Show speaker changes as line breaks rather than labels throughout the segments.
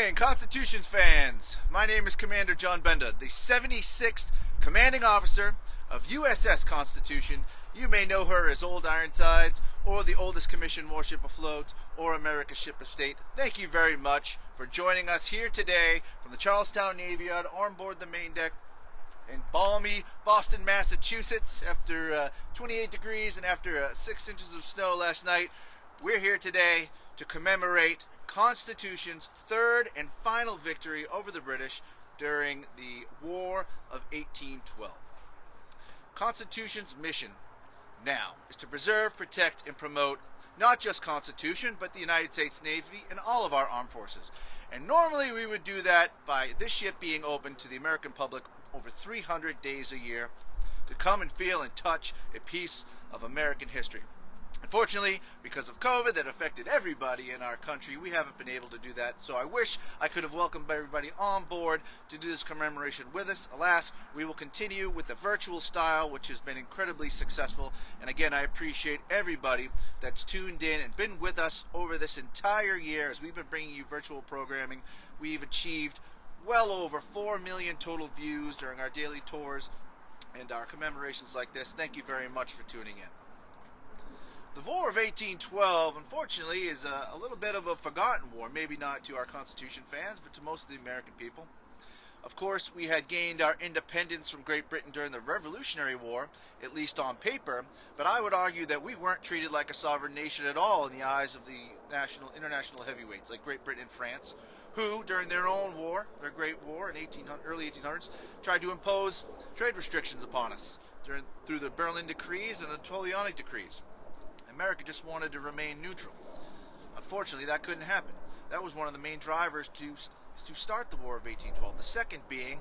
morning, Constitution fans. My name is Commander John Benda, the 76th Commanding Officer of USS Constitution. You may know her as Old Ironsides, or the oldest commissioned warship afloat, or America's ship of state. Thank you very much for joining us here today from the Charlestown Navy Yard on board the main deck in balmy Boston, Massachusetts. After 28 degrees and after 6 inches of snow last night, we're here today to commemorate Constitution's third and final victory over the British during the War of 1812. Constitution's mission now is to preserve, protect, and promote not just Constitution, but the United States Navy and all of our armed forces. And normally we would do that by this ship being open to the American public over 300 days a year to come and feel and touch a piece of American history. Unfortunately, because of COVID that affected everybody in our country, we haven't been able to do that. So I wish I could have welcomed everybody on board to do this commemoration with us. Alas, we will continue with the virtual style, which has been incredibly successful. And again, I appreciate everybody that's tuned in and been with us over this entire year as we've been bringing you virtual programming. We've achieved well over 4 million total views during our daily tours and our commemorations like this. Thank you very much for tuning in. The War of 1812, unfortunately, is a little bit of a forgotten war. Maybe not to our Constitution fans, but to most of the American people. Of course, we had gained our independence from Great Britain during the Revolutionary War, at least on paper, but I would argue that we weren't treated like a sovereign nation at all in the eyes of the international heavyweights like Great Britain and France, who, during their own war, their Great War in early 1800s, tried to impose trade restrictions upon us through the Berlin Decrees and the Napoleonic Decrees. America just wanted to remain neutral. Unfortunately, that couldn't happen. That was one of the main drivers to start the War of 1812. The second being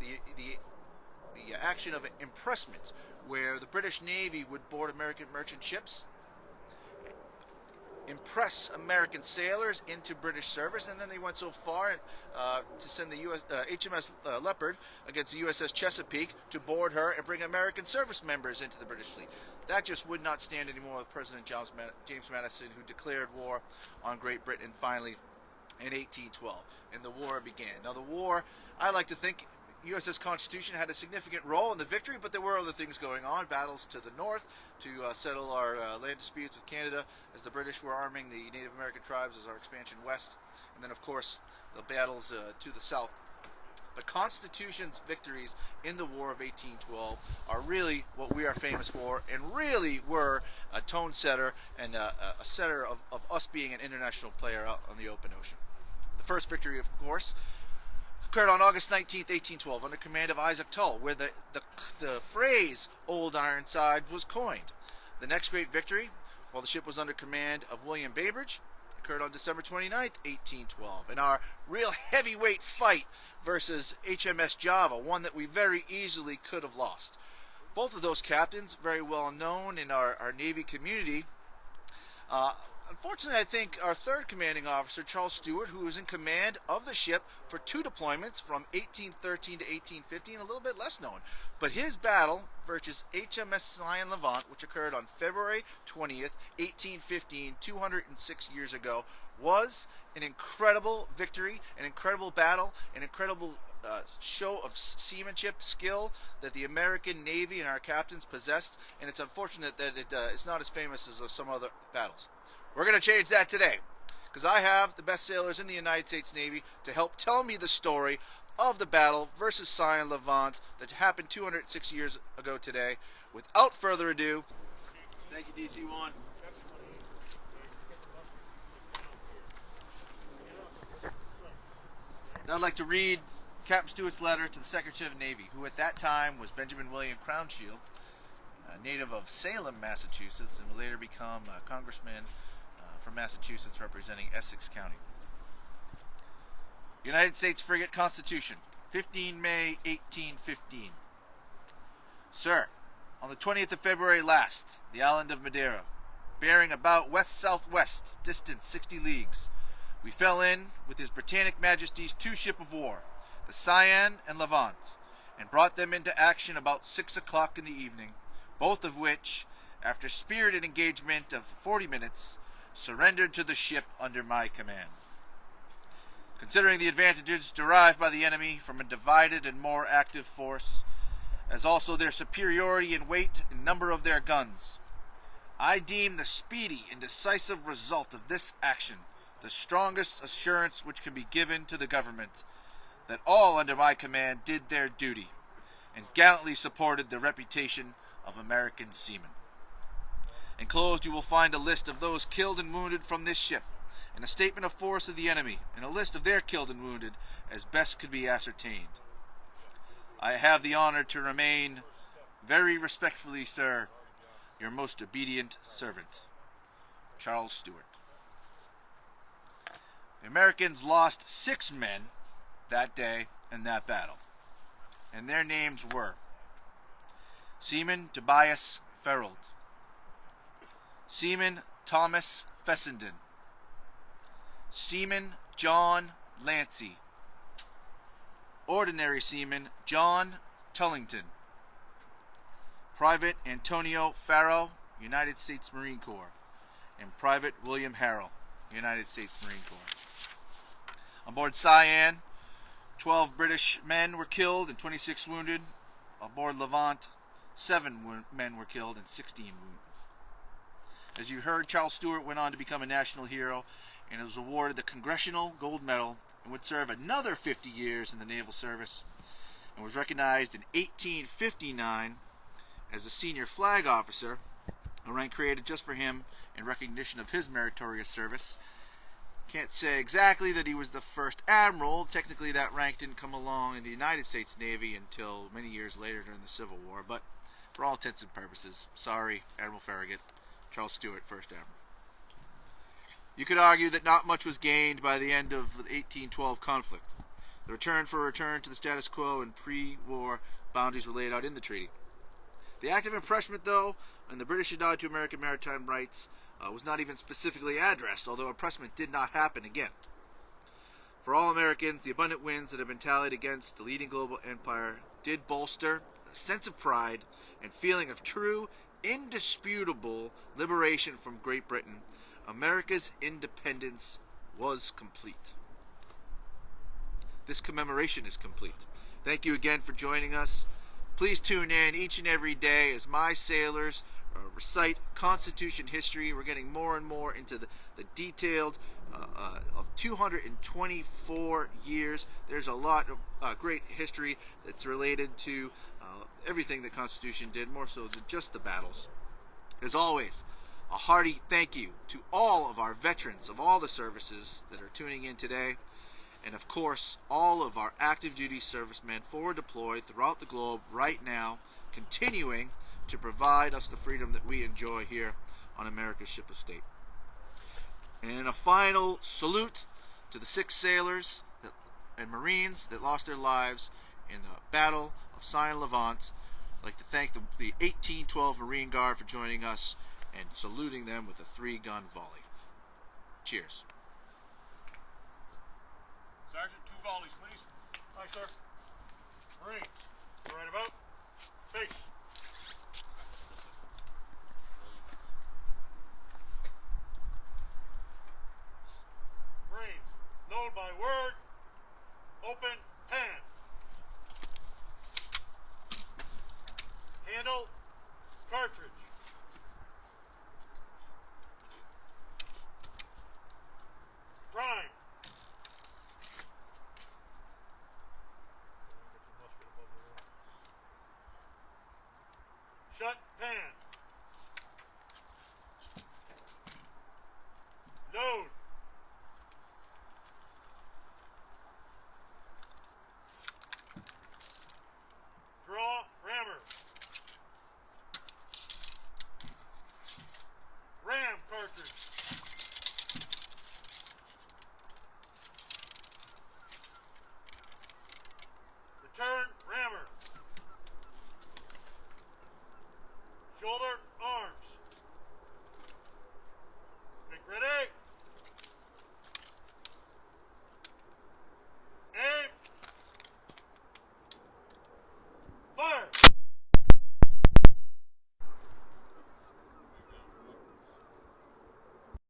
the action of impressment, where the British Navy would board American merchant ships, impress American sailors into British service, and then they went so far to send the HMS Leopard against the USS Chesapeake to board her and bring American service members into the British fleet. That just would not stand anymore with President James Madison, who declared war on Great Britain finally in 1812, and the war began. Now the war, I like to think, USS Constitution had a significant role in the victory, but there were other things going on. Battles to the north to settle our land disputes with Canada as the British were arming the Native American tribes as our expansion west. And then, of course, the battles to the south. But Constitution's victories in the War of 1812 are really what we are famous for, and really were a tone setter and a setter of us being an international player out on the open ocean. The first victory, of course, occurred on August 19th, 1812, under command of Isaac Tull, where the phrase Old Ironside was coined. The next great victory, while the ship was under command of William Bainbridge, occurred on December 29th, 1812, in our real heavyweight fight versus HMS Java, one that we very easily could have lost. Both of those captains, very well known in our Navy community. Unfortunately, I think our third commanding officer, Charles Stewart, who was in command of the ship for 2 deployments from 1813 to 1815, a little bit less known. But his battle versus HMS Cyane Levant, which occurred on February 20th, 1815, 206 years ago, was an incredible victory, an incredible battle, an incredible show of seamanship skill that the American Navy and our captains possessed, and it's unfortunate that it's not as famous as some other battles. We're going to change that today, because I have the best sailors in the United States Navy to help tell me the story of the battle versus Cyane Levant that happened 206 years ago today. Without further ado, thank you, DC-1. Now I'd like to read Captain Stewart's letter to the Secretary of the Navy, who at that time was Benjamin William Crownshield, a native of Salem, Massachusetts, and would later become a congressman from Massachusetts representing Essex County. United States Frigate Constitution, 15 May 1815. Sir, on the 20th of February last, the island of Madeira, bearing about west-southwest, distant 60 leagues, we fell in with His Britannic Majesty's 2 ships of war, the Cyane and Levant, and brought them into action about 6 o'clock in the evening, both of which, after spirited engagement of 40 minutes, surrendered to the ship under my command. considering the advantages derived by the enemy from a divided and more active force, as also their superiority in weight and number of their guns. I deem the speedy and decisive result of this action the strongest assurance which can be given to the government that all under my command did their duty and gallantly supported the reputation of American seamen. Enclosed you will find a list of those killed and wounded from this ship, and a statement of force of the enemy, and a list of their killed and wounded as best could be ascertained. I have the honor to remain, very respectfully, sir, your most obedient servant, Charles Stewart. The Americans lost 6 men that day in that battle, and their names were Seaman Tobias Ferreld, Seaman Thomas Fessenden, Seaman John Lancey, Ordinary Seaman John Tullington, Private Antonio Farrow, United States Marine Corps, and Private William Harrell, United States Marine Corps. On board Cyane, 12 British men were killed and 26 wounded. Aboard Levant, 7 men were killed and 16 wounded. As you heard, Charles Stewart went on to become a national hero and was awarded the Congressional Gold Medal and would serve another 50 years in the Naval Service, and was recognized in 1859 as a senior flag officer, a rank created just for him in recognition of his meritorious service. Can't say exactly that he was the first admiral. Technically that rank didn't come along in the United States Navy until many years later during the Civil War, but for all intents and purposes, sorry, Admiral Farragut, Charles Stewart, first admiral. You could argue that not much was gained by the end of the 1812 conflict. The return to the status quo and pre-war boundaries were laid out in the treaty. The act of impressment, though, and the British nod to American maritime rights was not even specifically addressed, although impressment did not happen again. For all Americans, the abundant wins that have been tallied against the leading global empire did bolster a sense of pride and feeling of true, indisputable liberation from Great Britain. America's independence was complete. This commemoration is complete. Thank you again for joining us. Please tune in each and every day as my sailors recite Constitution history. We're getting more and more into the detailed of 224 years. There's a lot of great history that's related to everything the Constitution did, more so than just the battles. As always, a hearty thank you to all of our veterans of all the services that are tuning in today, and of course, all of our active duty servicemen forward deployed throughout the globe right now, continuing to provide us the freedom that we enjoy here on America's ship of state. And a final salute to the 6 sailors and Marines that lost their lives in the Battle of Cyane Levant. I'd like to thank the 1812 Marine Guard for joining us and saluting them with a 3-gun volley. Cheers.
Sergeant, 2 volleys, please. Aye, sir. Marines, right about. Face. Marines, load by word. Open hand. Handle cartridge. Prime. Shut pan. Load. Draw rammer. Ram cartridge. Return rammer. Shoulder arm.